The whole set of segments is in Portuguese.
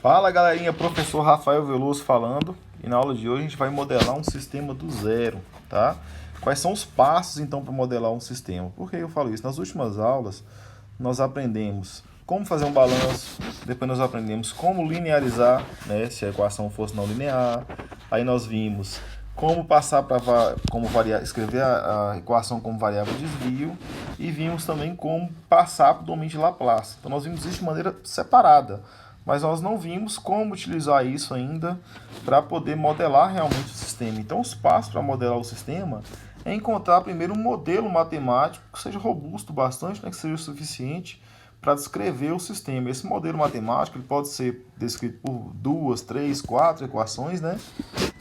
Fala galerinha, professor Rafael Veloso falando, e na aula de hoje a gente vai modelar um sistema do zero, tá? Quais são os passos então para modelar um sistema? Por que eu falo isso? Nas últimas aulas nós aprendemos como fazer um balanço, depois nós aprendemos como linearizar, né, se a equação fosse não linear, aí nós vimos como passar para escrever a equação como variável de desvio e vimos também como passar para o domínio de Laplace. Então nós vimos isso de maneira separada, mas nós não vimos como utilizar isso ainda para poder modelar realmente o sistema. Então os passos para modelar o sistema é encontrar primeiro um modelo matemático que seja robusto bastante, né, que seja o suficiente para descrever o sistema. Esse modelo matemático ele pode ser descrito por 2, 3, 4 equações, né?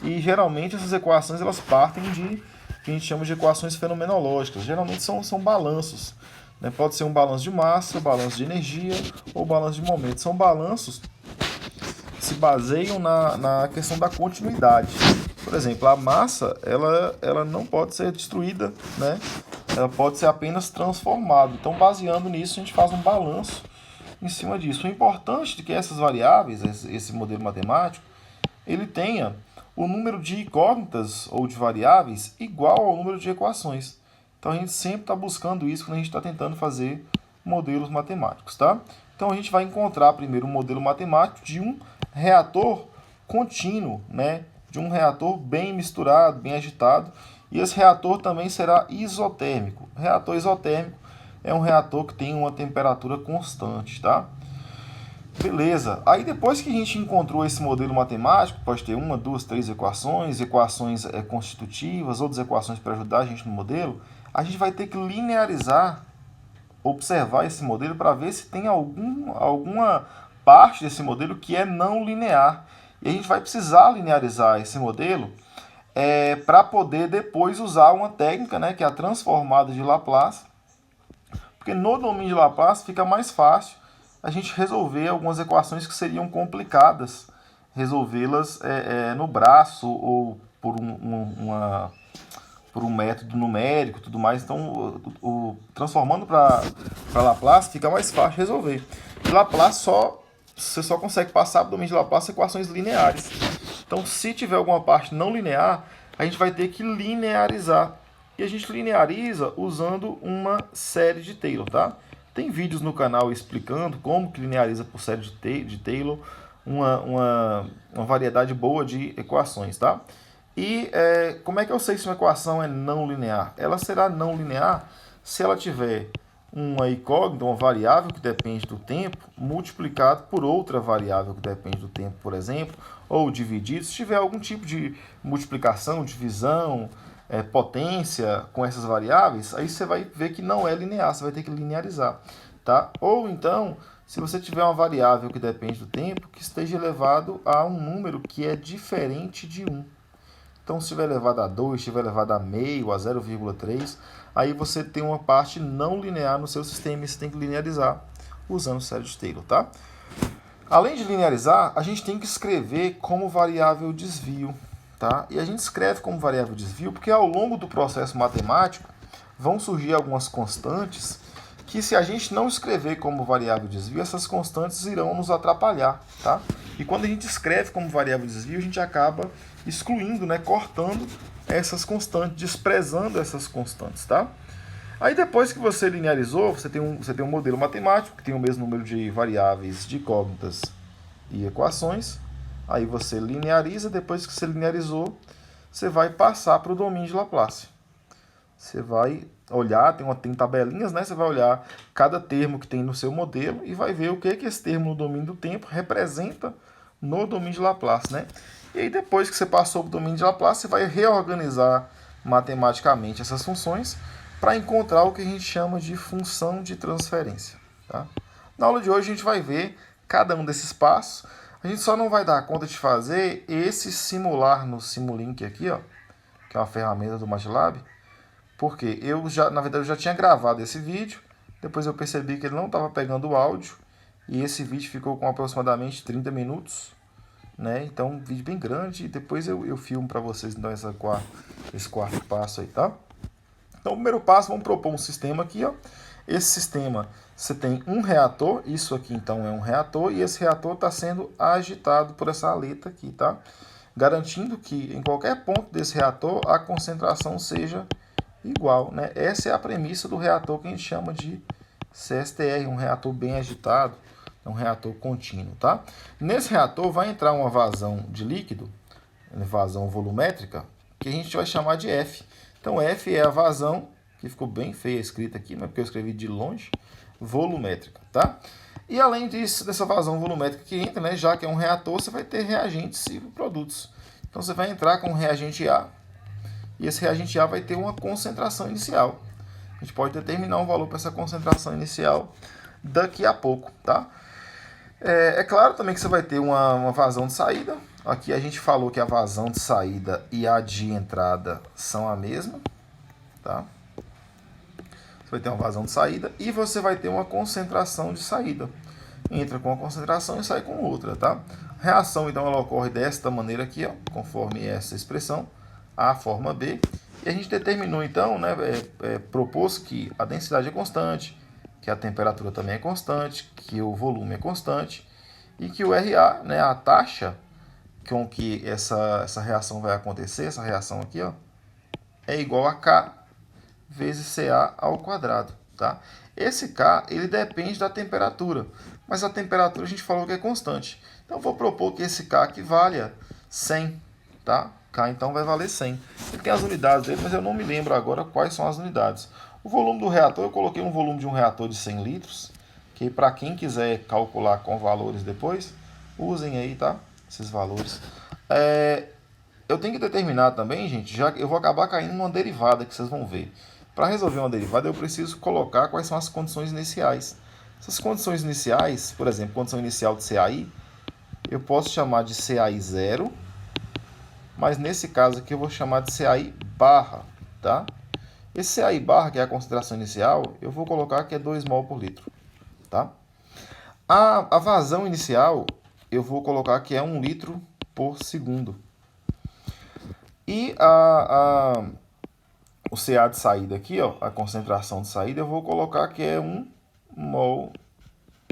E geralmente essas equações elas partem de que a gente chama de equações fenomenológicas. Geralmente são balanços, né? Pode ser um balanço de massa, balanço de energia ou balanço de momento. São balanços que se baseiam na questão da continuidade. Por exemplo, a massa ela não pode ser destruída, né? Ela pode ser apenas transformada. Então, baseando nisso, a gente faz um balanço em cima disso. O importante é que essas variáveis, esse modelo matemático, ele tenha o número de incógnitas ou de variáveis igual ao número de equações. Então, a gente sempre está buscando isso quando a gente está tentando fazer modelos matemáticos, tá? Então, a gente vai encontrar primeiro um modelo matemático de um reator contínuo, né? De um reator bem misturado, bem agitado. E esse reator também será isotérmico. Reator isotérmico é um reator que tem uma temperatura constante, tá? Beleza. Aí depois que a gente encontrou esse modelo matemático, pode ter uma, duas, três equações, equações constitutivas, outras equações para ajudar a gente no modelo, a gente vai ter que linearizar, observar esse modelo para ver se tem alguma parte desse modelo que é não linear. E a gente vai precisar linearizar esse modelo para poder depois usar uma técnica, né, que é a transformada de Laplace, porque no domínio de Laplace fica mais fácil a gente resolver algumas equações que seriam complicadas, resolvê-las no braço ou por um método numérico e tudo mais. Então, transformando para Laplace fica mais fácil resolver. E Laplace você só consegue passar para o domínio de Laplace equações lineares. Então, se tiver alguma parte não linear, a gente vai ter que linearizar. E a gente lineariza usando uma série de Taylor, tá? Tem vídeos no canal explicando como que lineariza por série de Taylor uma variedade boa de equações, tá? E como é que eu sei se uma equação é não linear? Ela será não linear se ela tiver uma incógnita, uma variável que depende do tempo, multiplicado por outra variável que depende do tempo, por exemplo, ou dividido. Se tiver algum tipo de multiplicação, divisão, potência com essas variáveis, aí você vai ver que não é linear, você vai ter que linearizar, tá? Ou então, se você tiver uma variável que depende do tempo, que esteja elevado a um número que é diferente de 1. Então, se estiver elevado a 2, se estiver elevado a meio, a 0,3, aí você tem uma parte não linear no seu sistema e você tem que linearizar usando série de Taylor, tá? Além de linearizar, a gente tem que escrever como variável desvio, tá? E a gente escreve como variável desvio porque ao longo do processo matemático vão surgir algumas constantes que se a gente não escrever como variável desvio, essas constantes irão nos atrapalhar, tá? E quando a gente escreve como variável desvio, a gente acaba excluindo, né, cortando essas constantes, desprezando essas constantes, tá? Aí depois que você linearizou, você tem um modelo matemático que tem o mesmo número de variáveis, de incógnitas e equações. Aí você lineariza, depois que você linearizou, você vai passar para o domínio de Laplace. Você vai olhar, tem tabelinhas, né? Você vai olhar cada termo que tem no seu modelo e vai ver o que esse termo no domínio do tempo representa no domínio de Laplace, né? E aí depois que você passou para o domínio de Laplace, você vai reorganizar matematicamente essas funções para encontrar o que a gente chama de função de transferência, tá? Na aula de hoje a gente vai ver cada um desses passos. A gente só não vai dar conta de fazer esse simular no Simulink aqui, ó, que é uma ferramenta do MATLAB, porque na verdade, eu já tinha gravado esse vídeo, depois eu percebi que ele não estava pegando o áudio, e esse vídeo ficou com aproximadamente 30 minutos, né? Então, um vídeo bem grande, e depois eu filmo para vocês então esse quarto passo aí, tá? Então, o primeiro passo, vamos propor um sistema aqui, ó. Esse sistema, você tem um reator, isso aqui então é um reator, e esse reator está sendo agitado por essa aleta aqui, tá? Garantindo que em qualquer ponto desse reator a concentração seja igual, né? Essa é a premissa do reator que a gente chama de CSTR, um reator bem agitado, um reator contínuo, tá? Nesse reator vai entrar uma vazão de líquido, vazão volumétrica, que a gente vai chamar de F. Então, F é a vazão, que ficou bem feia escrita aqui, mas porque eu escrevi de longe, volumétrica, tá? E além disso, dessa vazão volumétrica que entra, né, já que é um reator, você vai ter reagentes e produtos. Então, você vai entrar com o reagente A, e esse reagente A vai ter uma concentração inicial. A gente pode determinar um valor para essa concentração inicial daqui a pouco, tá? É claro também que você vai ter uma vazão de saída. Aqui a gente falou que a vazão de saída e a de entrada são a mesma, tá? Você vai ter uma vazão de saída e você vai ter uma concentração de saída. Entra com uma concentração e sai com outra, tá? A reação, então, ela ocorre desta maneira aqui, ó, conforme essa expressão, A forma B. E a gente determinou, então, né, propôs que a densidade é constante, que a temperatura também é constante, que o volume é constante e que o RA, né, a taxa com que essa reação vai acontecer, essa reação aqui, ó, é igual a K vezes CA ao quadrado, tá? Esse K, ele depende da temperatura, mas a temperatura a gente falou que é constante. Então, vou propor que esse K aqui valha 100, tá? K, então, vai valer 100. Ele tem as unidades dele, mas eu não me lembro agora quais são as unidades. O volume do reator, eu coloquei um volume de um reator de 100 litros, que para quem quiser calcular com valores depois, usem aí, tá? Esses valores. Eu tenho que determinar também, gente, já que eu vou acabar caindo numa derivada que vocês vão ver. Para resolver uma derivada, eu preciso colocar quais são as condições iniciais. Essas condições iniciais, por exemplo, condição inicial de CAI, eu posso chamar de CAI 0, mas nesse caso aqui eu vou chamar de CAI barra, tá? Esse CAI barra, que é a concentração inicial, eu vou colocar que é 2 mol por litro, tá? A vazão inicial, eu vou colocar que é 1 litro por segundo. E o CA de saída aqui, ó, a concentração de saída, eu vou colocar que é 1 mol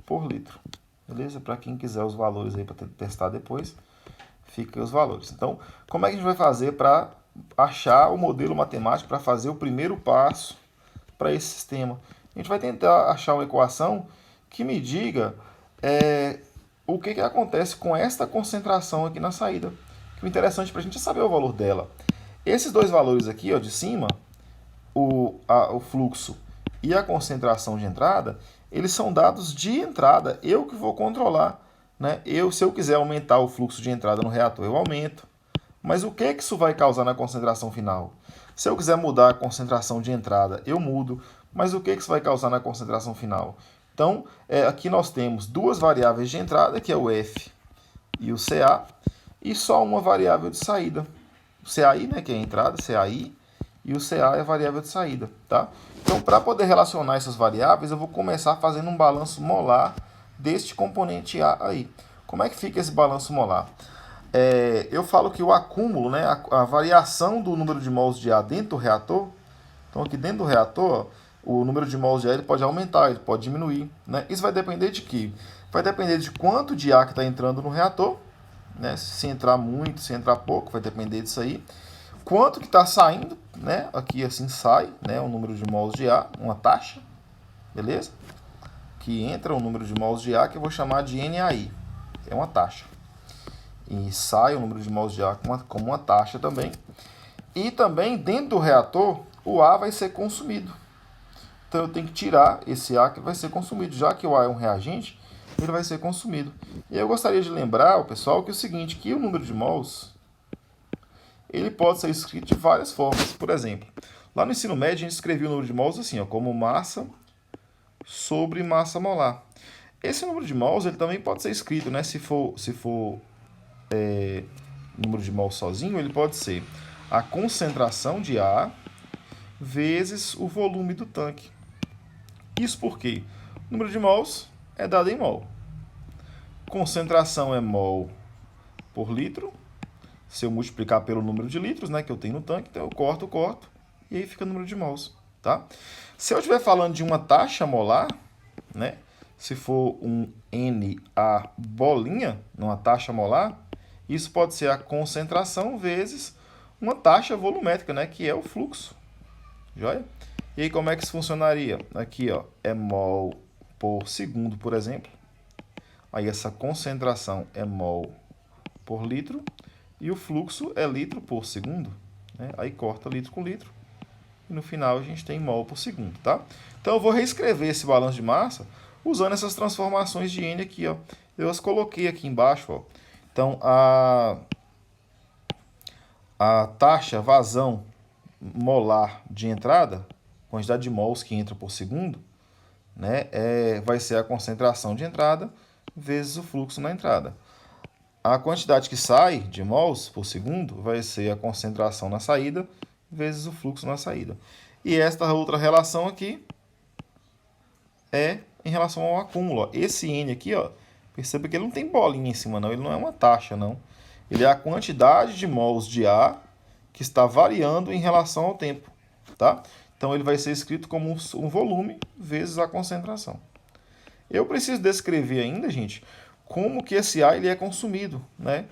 por litro. Beleza? Para quem quiser os valores aí para testar depois, fica os valores. Então, como é que a gente vai fazer para achar o modelo matemático para fazer o primeiro passo para esse sistema? A gente vai tentar achar uma equação que me diga o que acontece com esta concentração aqui na saída. O interessante para a gente é saber o valor dela. Esses dois valores aqui, ó, de cima, o fluxo e a concentração de entrada, eles são dados de entrada. Eu que vou controlar, né? Se eu quiser aumentar o fluxo de entrada no reator, eu aumento. Mas o que isso vai causar na concentração final? Se eu quiser mudar a concentração de entrada, eu mudo. Mas o que isso vai causar na concentração final? Então, aqui nós temos duas variáveis de entrada, que é o F e o CA, e só uma variável de saída. O CAI, né, que é a entrada, CAI, e o CA é a variável de saída, tá? Então, para poder relacionar essas variáveis, eu vou começar fazendo um balanço molar deste componente A aí. Como é que fica esse balanço molar? Eu falo que o acúmulo, né, a variação do número de mols de A dentro do reator, então aqui dentro do reator, o número de mols de A ele pode aumentar, ele pode diminuir, né? Isso vai depender de quê? Vai depender de quanto de A que está entrando no reator, né? Se entrar muito, se entrar pouco, vai depender disso aí. Quanto que está saindo, né? Aqui assim sai, né? O número de mols de A, uma taxa, beleza? Que entra o número de mols de A, que eu vou chamar de NAI, que é uma taxa. E sai o número de mols de A como uma taxa também. E também dentro do reator, o A vai ser consumido. Então eu tenho que tirar esse A que vai ser consumido, já que o A é um reagente, ele vai ser consumido. E eu gostaria de lembrar ao pessoal que é o seguinte, que o número de mols, ele pode ser escrito de várias formas. Por exemplo, lá no ensino médio a gente escrevia o número de mols assim, ó, como massa sobre massa molar. Esse número de mols ele também pode ser escrito, né? Se for número de mols sozinho, ele pode ser a concentração de A vezes o volume do tanque. Isso porque o número de mols é dado em mol. Concentração é mol por litro. Se eu multiplicar pelo número de litros, né, que eu tenho no tanque, então eu corto, e aí fica o número de mols. tá? Se eu estiver falando de uma taxa molar, né? Se for um Na bolinha, numa taxa molar, isso pode ser a concentração vezes uma taxa volumétrica, né? Que é o fluxo. Joia? E aí como é que isso funcionaria? Aqui, ó, é mol por segundo, por exemplo. Aí essa concentração é mol por litro e o fluxo é litro por segundo, né? Aí corta litro com litro e no final a gente tem mol por segundo, tá? Então eu vou reescrever esse balanço de massa usando essas transformações de N aqui, ó. Eu as coloquei aqui embaixo, ó. Então a taxa vazão molar de entrada, quantidade de mols que entra por segundo, né, vai ser a concentração de entrada vezes o fluxo na entrada. A quantidade que sai de mols por segundo vai ser a concentração na saída vezes o fluxo na saída. E esta outra relação aqui é em relação ao acúmulo. Ó. Esse N aqui, ó, perceba que ele não tem bolinha em cima, não. Ele não é uma taxa, não. Ele é a quantidade de mols de A que está variando em relação ao tempo, tá? Então, ele vai ser escrito como um volume vezes a concentração. Eu preciso descrever ainda, gente, como que esse A ele é consumido, né?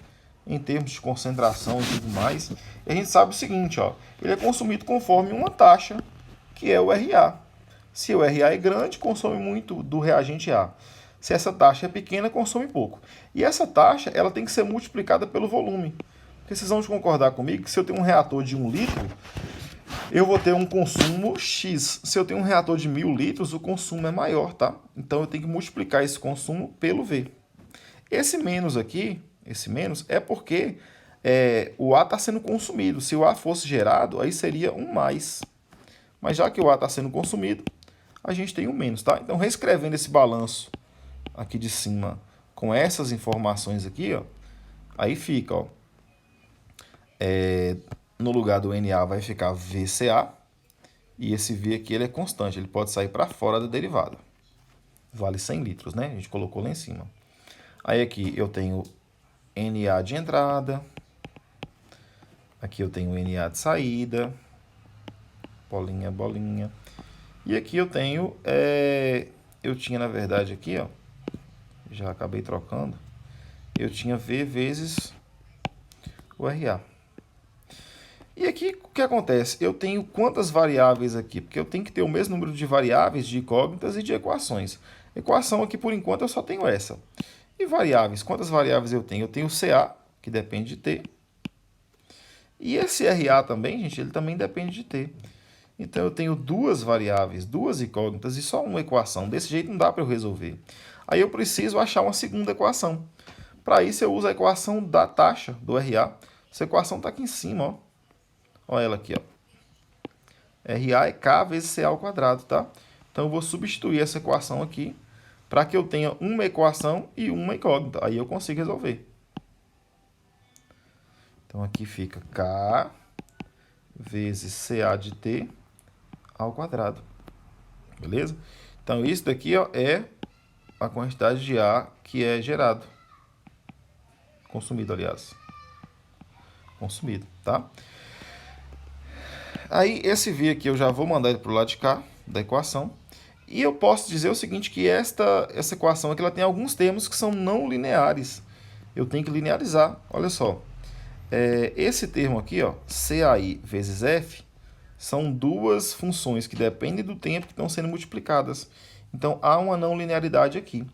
Em termos de concentração e tudo mais. E a gente sabe o seguinte, ó, ele é consumido conforme uma taxa, que é o RA. Se o RA é grande, consome muito do reagente A. Se essa taxa é pequena, consome pouco. E essa taxa ela tem que ser multiplicada pelo volume. Porque vocês vão concordar comigo que se eu tenho um reator de 1 litro, eu vou ter um consumo X. Se eu tenho um reator de 1000 litros, o consumo é maior, tá? Então eu tenho que multiplicar esse consumo pelo V. Esse menos aqui, esse menos, é porque o A está sendo consumido. Se o A fosse gerado, aí seria um mais. Mas já que o A está sendo consumido, a gente tem um menos, tá? Então, reescrevendo esse balanço aqui de cima com essas informações aqui, ó, aí fica, ó, no lugar do Na vai ficar VCA, e esse V aqui ele é constante, ele pode sair para fora da derivada. Vale 100 litros, né? A gente colocou lá em cima. Aí aqui eu tenho Na de entrada, aqui eu tenho Na de saída, bolinha, bolinha. E aqui eu tenho, eu tinha na verdade aqui, ó, já acabei trocando, eu tinha V vezes o RA. E aqui o que acontece? Eu tenho quantas variáveis aqui? Porque eu tenho que ter o mesmo número de variáveis, de incógnitas e de equações. Equação aqui por enquanto eu só tenho essa. E variáveis, quantas variáveis eu tenho? Eu tenho o CA, que depende de T. E esse RA também, gente, ele também depende de T. Então, eu tenho duas variáveis, duas incógnitas e só uma equação. Desse jeito não dá para eu resolver. Aí eu preciso achar uma segunda equação. Para isso, eu uso a equação da taxa do RA. Essa equação está aqui em cima, ó. Olha ela aqui, ó. RA é K vezes CA ao quadrado, tá? Então, eu vou substituir essa equação aqui para que eu tenha uma equação e uma incógnita. Aí eu consigo resolver. Então, aqui fica K vezes CA de T ao quadrado. Beleza? Então, isso daqui, ó, é a quantidade de A que é gerado. Consumido, aliás. Consumido, tá? Aí, esse V aqui eu já vou mandar ele para o lado de cá da equação. E eu posso dizer o seguinte, que essa equação aqui ela tem alguns termos que são não lineares. Eu tenho que linearizar. Olha só. Esse termo aqui, ó, CAI vezes F, são duas funções que dependem do tempo que estão sendo multiplicadas. Então, há uma não linearidade aqui.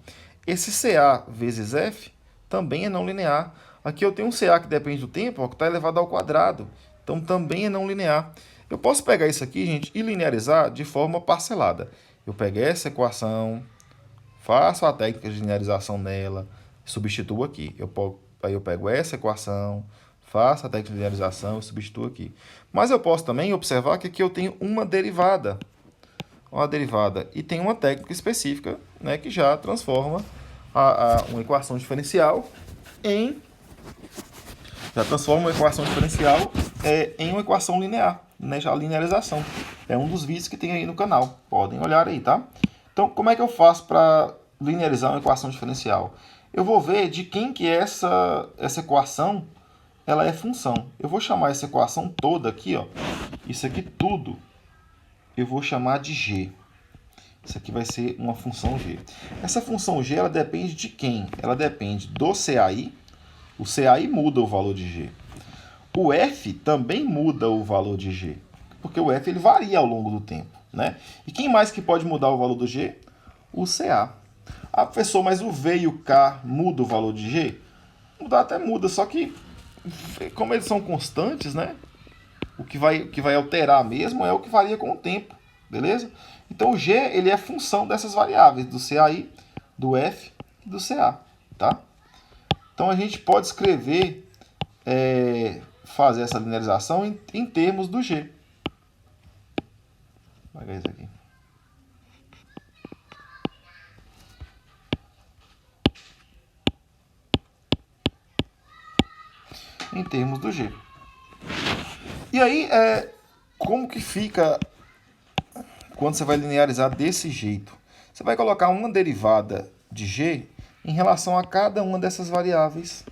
Esse CA vezes F também é não linear. Aqui eu tenho um CA que depende do tempo, ó, que está elevado ao quadrado. Então, também é não linear. Eu posso pegar isso aqui, gente, e linearizar de forma parcelada. Eu pego essa equação, faço a técnica de linearização nela, substituo aqui. Aí eu pego essa equação, faço a técnica de linearização e substituo aqui. Mas eu posso também observar que aqui eu tenho uma derivada. Uma derivada. E tem uma técnica específica, né, que já transforma uma equação diferencial em... em uma equação linear, né, já a linearização. É um dos vídeos que tem aí no canal. Podem olhar aí, tá? Então, como é que eu faço para linearizar uma equação diferencial? Eu vou ver de quem que é essa equação ela é função. Eu vou chamar essa equação toda aqui, ó, isso aqui tudo eu vou chamar de g. Isso aqui vai ser uma função g. Essa função g, ela depende de quem? Ela depende do CAI. O CAI muda o valor de g. O f também muda o valor de g, porque o f ele varia ao longo do tempo, né? E quem mais que pode mudar o valor do g? O ca. Ah, professor, mas o v e o k mudam o valor de g? Mudar até muda, só que como eles são constantes, né? O que vai alterar mesmo é o que varia com o tempo, beleza? Então o g ele é função dessas variáveis, do CAI, do f e do ca, tá? Então a gente pode escrever, fazer essa linearização em termos do g. Vou pegar isso aqui. Em termos do g. E aí, como que fica quando você vai linearizar desse jeito? Você vai colocar uma derivada de g em relação a cada uma dessas variáveis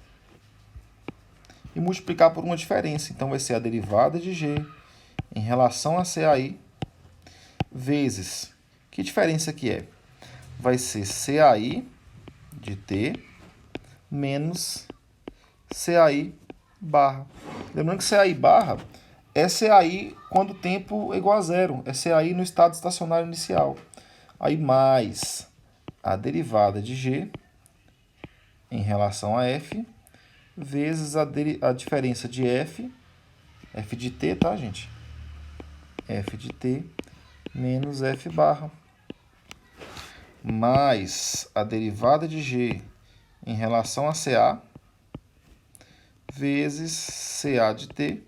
e multiplicar por uma diferença. Então, vai ser a derivada de g em relação a CAI vezes... Que diferença que é? Vai ser CAI de t menos CAI barra. Lembrando que CAI barra é CAI quando o tempo é igual a zero. É CAI no estado estacionário inicial. Aí mais a derivada de g em relação a f vezes a diferença de f de t, tá, gente? F de t menos f barra mais a derivada de g em relação a CA vezes CA de t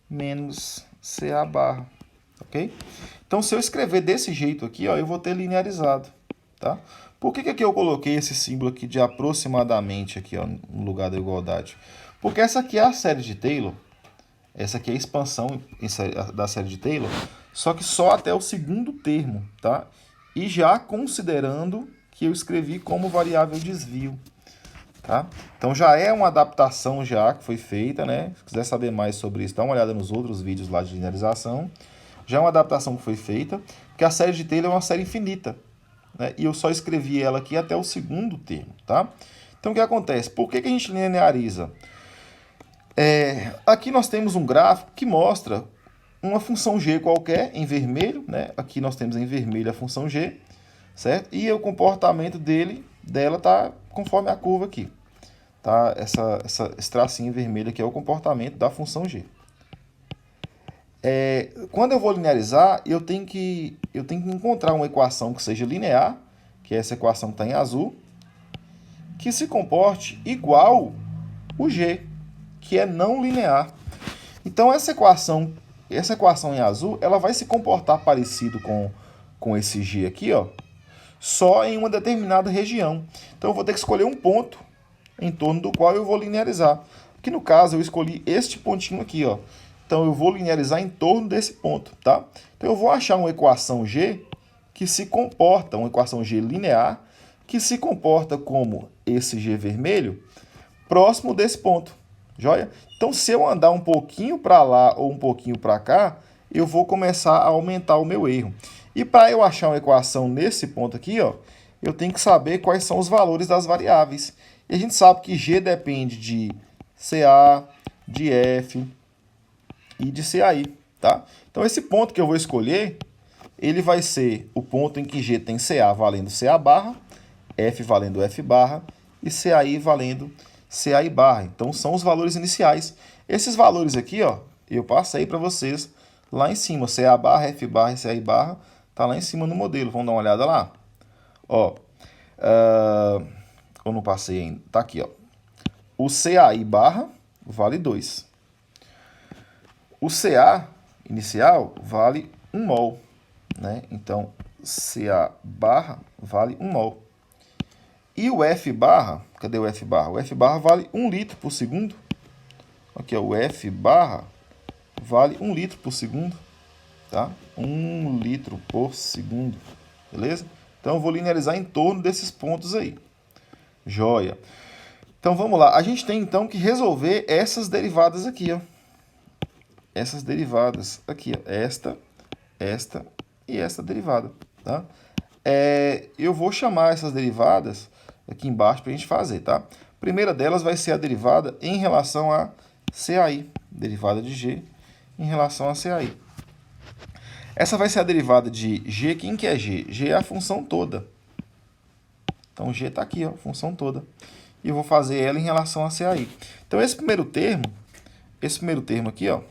menos CA barra, ok? Então, se eu escrever desse jeito aqui, ó, eu vou ter linearizado, tá? Por que aqui eu coloquei esse símbolo aqui de aproximadamente aqui, ó, no lugar da igualdade? Porque essa aqui é a série de Taylor, essa aqui é a expansão da série de Taylor, só que só até o segundo termo, tá? E já considerando que eu escrevi como variável desvio, tá? Então já é uma adaptação já que foi feita, né? Se quiser saber mais sobre isso, dá uma olhada nos outros vídeos lá de linearização. Já é uma adaptação que foi feita, porque a série de Taylor é uma série infinita, né? E eu só escrevi ela aqui até o segundo termo, tá? Então o que acontece? Por que a gente lineariza? Aqui nós temos um gráfico que mostra uma função g qualquer em vermelho, né? Aqui nós temos em vermelho a função g, certo? E o comportamento dela tá conforme a curva aqui, tá? Esse tracinho vermelho aqui é o comportamento da função g. Quando eu vou linearizar, eu tenho que encontrar uma equação que seja linear, que é essa equação que está em azul, que se comporte igual o g, que é não linear. Então, essa equação em azul, ela vai se comportar parecido com esse g aqui, ó, só em uma determinada região. Então, eu vou ter que escolher um ponto em torno do qual eu vou linearizar. Aqui, no caso, eu escolhi este pontinho aqui, ó. Então, eu vou linearizar em torno desse ponto, tá? Então, eu vou achar uma equação g que se comporta, uma equação g linear, que se comporta como esse g vermelho, próximo desse ponto. Joia? Então, se eu andar um pouquinho para lá ou um pouquinho para cá, eu vou começar a aumentar o meu erro. E para eu achar uma equação nesse ponto aqui, ó, eu tenho que saber quais são os valores das variáveis. E a gente sabe que g depende de CA, de F e de CAI, tá? Então, esse ponto que eu vou escolher, ele vai ser o ponto em que g tem CA valendo CA barra, F valendo F barra e CAI valendo CAI barra. Então, são os valores iniciais. Esses valores aqui, ó, eu passei para vocês lá em cima. CA barra, F barra e CAI barra tá lá em cima no modelo. Vamos dar uma olhada lá? Ó, eu não passei ainda. Tá aqui, ó. O CAI barra vale 2. O CA inicial vale 1 mol, né? Então, CA barra vale 1 mol. E o F barra, cadê o F barra? O F barra vale 1 litro por segundo. Aqui, ó, o F barra vale 1 litro por segundo, tá? 1 litro por segundo, beleza? Então, eu vou linearizar em torno desses pontos aí. Joia. Então, vamos lá. A gente tem, então, que resolver essas derivadas aqui, ó. Essas derivadas aqui, ó. Esta esta e esta derivada, tá? Eu vou chamar essas derivadas aqui embaixo para a gente fazer, tá? A primeira delas vai ser a derivada em relação a CAI, derivada de G em relação a CAI. Essa vai ser a derivada de G. Quem que é G? G é a função toda. Então, G está aqui, ó, a função toda. E eu vou fazer ela em relação a CAI. Então, esse primeiro termo aqui, ó,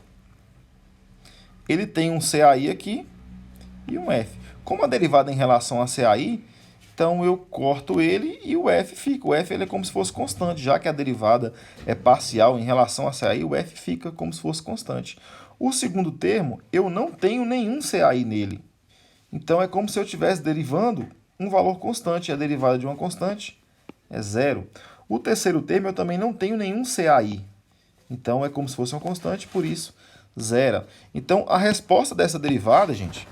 ele tem um CAI aqui e um F. Como a derivada é em relação a CAI, então eu corto ele e o F fica. O F ele é como se fosse constante. Já que a derivada é parcial em relação a CAI, o F fica como se fosse constante. O segundo termo, eu não tenho nenhum CAI nele. Então, é como se eu estivesse derivando um valor constante. A derivada de uma constante é zero. O terceiro termo, eu também não tenho nenhum CAI. Então, é como se fosse uma constante, por isso, zero. Então, a resposta dessa derivada, gente,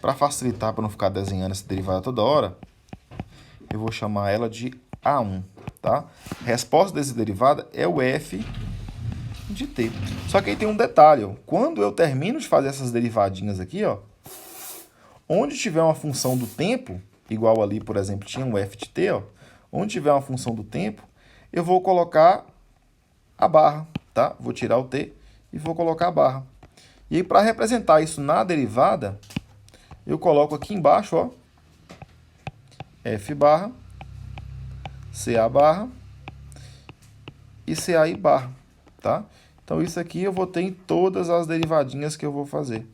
para facilitar, para não ficar desenhando essa derivada toda hora, eu vou chamar ela de A1, tá? A resposta dessa derivada é o F de t. Só que aí tem um detalhe, ó. Quando eu termino de fazer essas derivadinhas aqui, ó, onde tiver uma função do tempo, igual ali, por exemplo, tinha um f de t, ó, onde tiver uma função do tempo, eu vou colocar a barra, tá? Vou tirar o t e vou colocar a barra. E aí, para representar isso na derivada, eu coloco aqui embaixo, ó, f barra, ca barra e cai barra, tá? Então, isso aqui eu vou ter em todas as derivadinhas que eu vou fazer.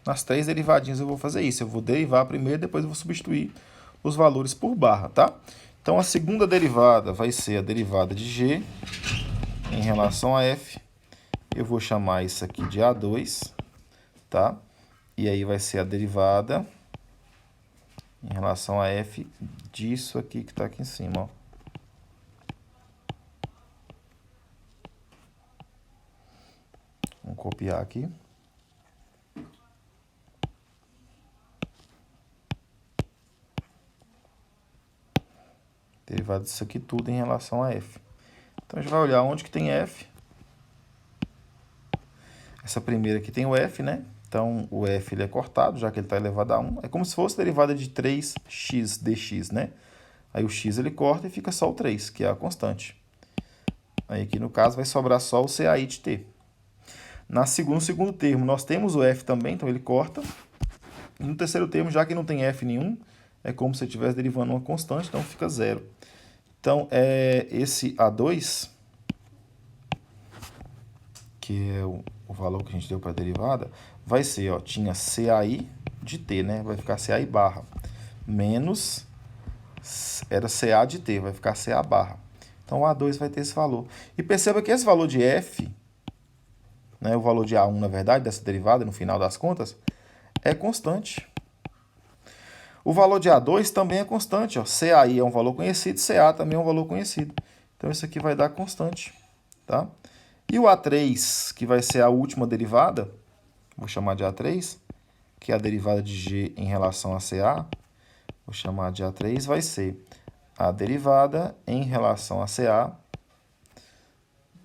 Nas três derivadinhas eu vou fazer isso. Eu vou derivar primeiro, depois eu vou substituir os valores por barra, tá? Então, a segunda derivada vai ser a derivada de G em relação a F. Eu vou chamar isso aqui de A2, tá? E aí vai ser a derivada em relação a F disso aqui que está aqui em cima, ó. Vamos copiar aqui. Derivada disso aqui tudo em relação a F. Então, a gente vai olhar onde que tem F. Essa primeira aqui tem o F, né? Então, o F ele é cortado, já que ele está elevado a 1. É como se fosse derivada de 3x dx, né? Aí o x ele corta e fica só o 3, que é a constante. Aí aqui no caso vai sobrar só o CAI de t. No segundo termo nós temos o F também, então ele corta. E no terceiro termo, já que não tem F nenhum, é como se eu estivesse derivando uma constante, então fica zero. Então, esse A2, que é o valor que a gente deu para a derivada, vai ser, ó, tinha CAI de t, né? Vai ficar CAI barra, menos, era CA de t, vai ficar CA barra. Então, o A2 vai ter esse valor. E perceba que esse valor de F, né, o valor de A1, na verdade, dessa derivada, no final das contas, é constante. O valor de A2 também é constante, ó. CAI é um valor conhecido, CA também é um valor conhecido. Então, isso aqui vai dar constante, tá? E o A3, que vai ser a última derivada, vou chamar de A3, que é a derivada de G em relação a CA, vou chamar de A3, vai ser a derivada em relação a CA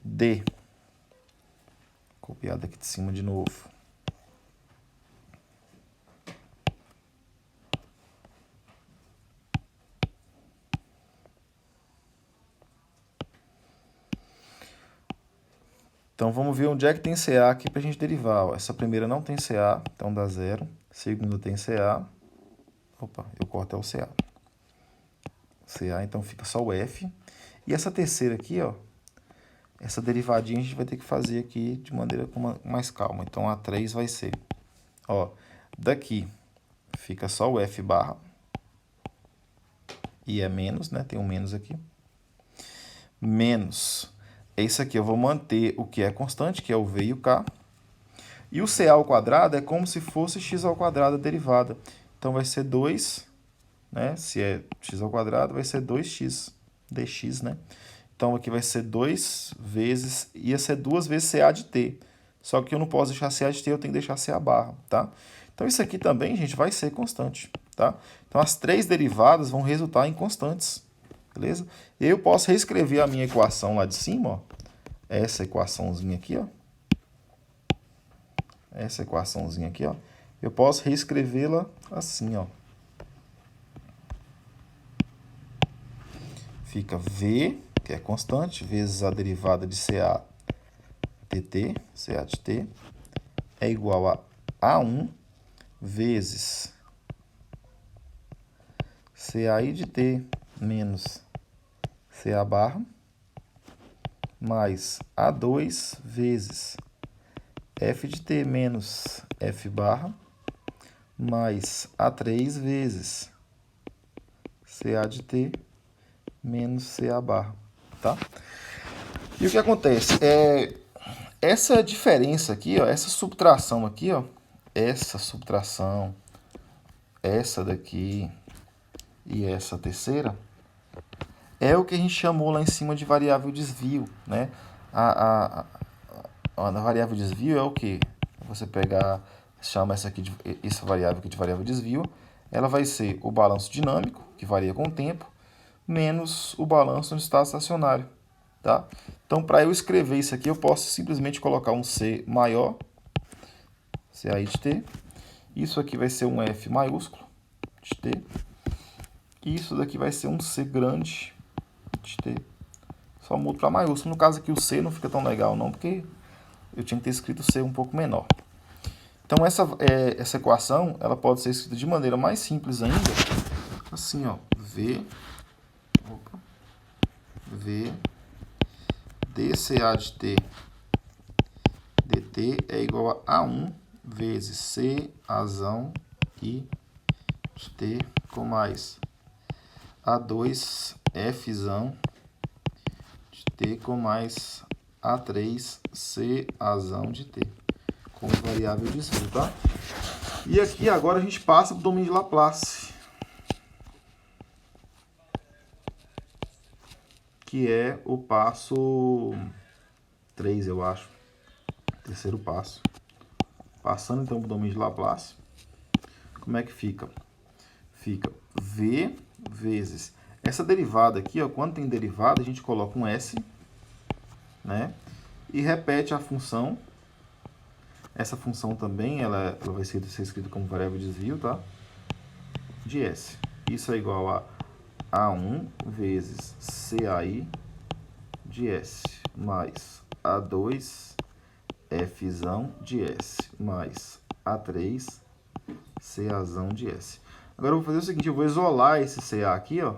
de... Copiado aqui de cima de novo. Então, vamos ver onde é que tem CA aqui para a gente derivar. Ó, essa primeira não tem CA, então dá zero. Segunda tem CA. Opa, eu corto o CA. CA, então fica só o F. E essa terceira aqui, ó, essa derivadinha a gente vai ter que fazer aqui de maneira com mais calma. Então, A3 vai ser, ó, daqui fica só o F barra. E é menos, né? Tem um menos aqui. Menos... É isso aqui, eu vou manter o que é constante, que é o V e o K. E o CA ao quadrado é como se fosse x ao quadrado a derivada. Então, vai ser 2, né? Se é x ao quadrado, vai ser 2x dx, né? Então, aqui vai ser 2 vezes, ia ser 2 vezes CA de t. Só que eu não posso deixar CA de T, eu tenho que deixar CA barra, tá? Então isso aqui também, gente, vai ser constante, tá? Então as três derivadas vão resultar em constantes, beleza? E eu posso reescrever a minha equação lá de cima, ó. Essa equaçãozinha aqui, ó. Essa equaçãozinha aqui, ó. Eu posso reescrevê-la assim, ó. Fica V, que é constante, vezes a derivada de CA dt, CA de T, é igual a A1 vezes CAI de T menos CA barra, mais A2 vezes F de T menos F barra, mais A3 vezes CA de T menos CA barra, tá? E o que acontece? Essa diferença aqui, ó, essa subtração aqui, ó, essa subtração, essa daqui e essa terceira, é o que a gente chamou lá em cima de variável desvio, né? A variável desvio é o quê? Você pegar, chama essa variável aqui de variável desvio, ela vai ser o balanço dinâmico, que varia com o tempo, menos o balanço no estado estacionário, tá? Então, para eu escrever isso aqui, eu posso simplesmente colocar um C maior, CA de T. Isso aqui vai ser um F maiúsculo de T. E isso daqui vai ser um C grande de T. Só mudo para maiúsculo. No caso aqui, o C não fica tão legal não, porque eu tinha que ter escrito C um pouco menor. Então, essa equação ela pode ser escrita de maneira mais simples ainda, assim, ó, V dCA de T dt é igual a A1 vezes C azão I de T com mais A2 Fzão de T com mais A3 C azão de T como variável de desvio, tá? E aqui agora a gente passa para o domínio de Laplace, que é o passo 3, eu acho. Terceiro passo. Passando então para o domínio de Laplace, como é que fica? Fica V vezes... Essa derivada aqui, ó, quando tem derivada, a gente coloca um S, né? E repete a função. Essa função também, ela vai ser escrita como variável de desvio, tá? De S. Isso é igual a A1 vezes CAI de S, mais A2 Fzão de S, mais A3 CAzão de S. Agora eu vou fazer o seguinte, eu vou isolar esse CA aqui, ó,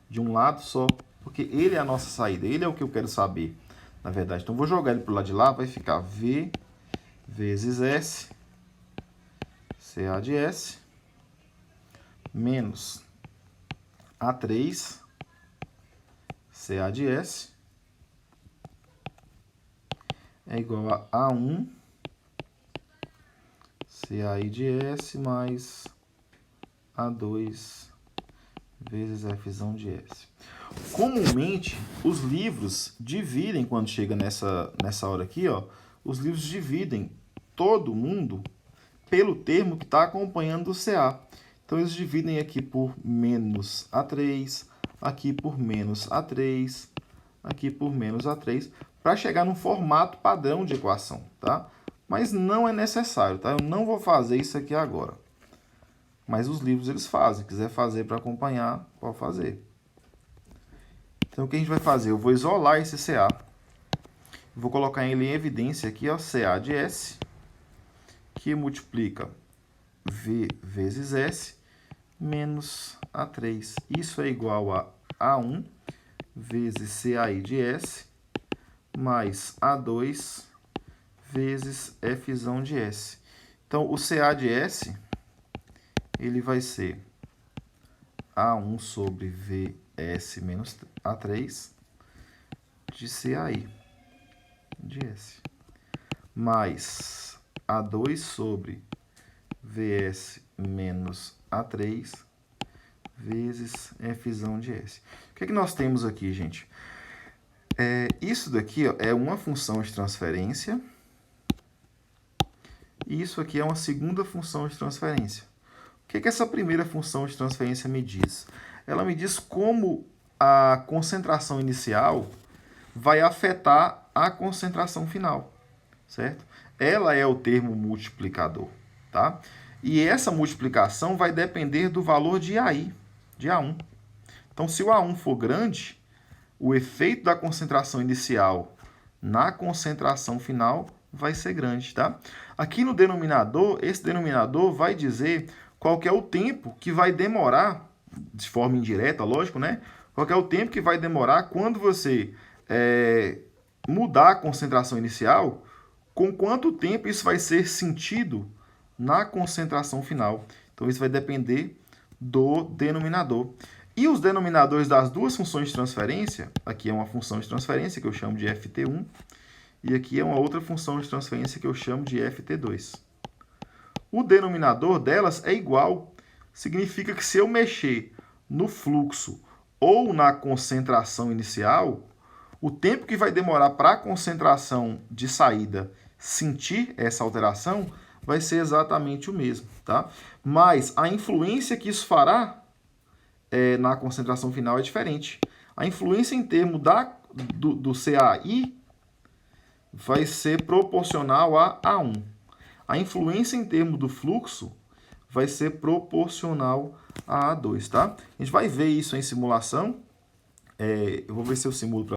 de um lado só, porque ele é a nossa saída, ele é o que eu quero saber, na verdade. Então, eu vou jogar ele pro lado de lá, vai ficar V vezes S, CA de S, menos A3, CA de S, é igual a A1, CAI de S, mais A2 vezes Fzão de S. Comumente, os livros dividem, quando chega nessa hora aqui, ó, os livros dividem todo mundo pelo termo que está acompanhando o CA. Então, eles dividem aqui por menos A3, aqui por menos A3, aqui por menos A3, para chegar num formato padrão de equação, tá? Mas não é necessário, tá? Eu não vou fazer isso aqui agora. Mas os livros eles fazem. Se quiser fazer para acompanhar, pode fazer. Então, o que a gente vai fazer? Eu vou isolar esse CA. Vou colocar ele em evidência aqui, ó, CA de S, que multiplica V vezes S, menos A3. Isso é igual a A1 vezes CAI de S, mais A2 vezes Fzão de S. Então, o CA de S, ele vai ser A1 sobre VS menos A3 de CAI de S, mais A2 sobre VS menos A3 vezes Fzão de S. O que é que nós temos aqui, gente? Isso daqui, ó, é uma função de transferência e isso aqui é uma segunda função de transferência. O que essa primeira função de transferência me diz? Ela me diz como a concentração inicial vai afetar a concentração final, certo? Ela é o termo multiplicador, tá? E essa multiplicação vai depender do valor de AI, de A1. Então, se o A1 for grande, o efeito da concentração inicial na concentração final vai ser grande, tá? Aqui no denominador, esse denominador vai dizer qual que é o tempo que vai demorar, de forma indireta, lógico, né? Qual que é o tempo que vai demorar quando você mudar a concentração inicial, com quanto tempo isso vai ser sentido na concentração final. Então, isso vai depender do denominador. E os denominadores das duas funções de transferência, aqui é uma função de transferência que eu chamo de ft1, e aqui é uma outra função de transferência que eu chamo de ft2. O denominador delas é igual, significa que se eu mexer no fluxo ou na concentração inicial, o tempo que vai demorar para a concentração de saída sentir essa alteração vai ser exatamente o mesmo, tá? Mas a influência que isso fará na concentração final é diferente. A influência em termos do CAI vai ser proporcional a A1. A influência em termos do fluxo vai ser proporcional a A2, tá? A gente vai ver isso em simulação. Eu vou ver se eu simulo para